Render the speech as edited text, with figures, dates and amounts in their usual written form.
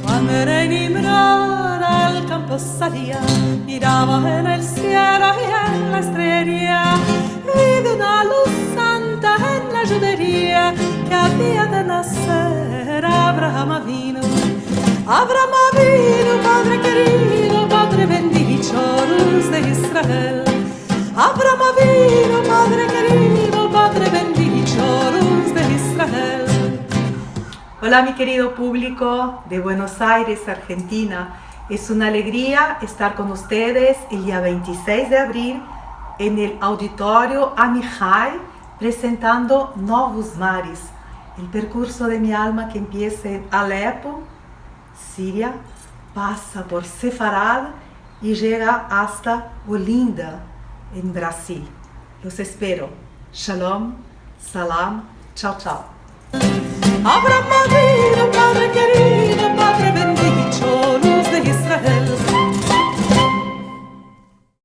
Cuando era enamorada al campo salía, miraba en el cielo y en la estrella, vi de una luz santa en la judería que había de nacer Abraham vino. Abraham vino, Padre querido, Padre bendito, luz de Israel. Abraham vino, Padre querido, Padre bendito, luz de Israel. Hola mi querido público de Buenos Aires, Argentina. Es una alegría estar con ustedes el día 26 de abril en el Auditorio Amihai presentando Novos Mares, el percurso de mi alma que empieza en Alepo, Siria, pasa por Sefarad y llega hasta Olinda, en Brasil. Los espero. Shalom, salam, chao, chao. Abraham vino, Padre querido,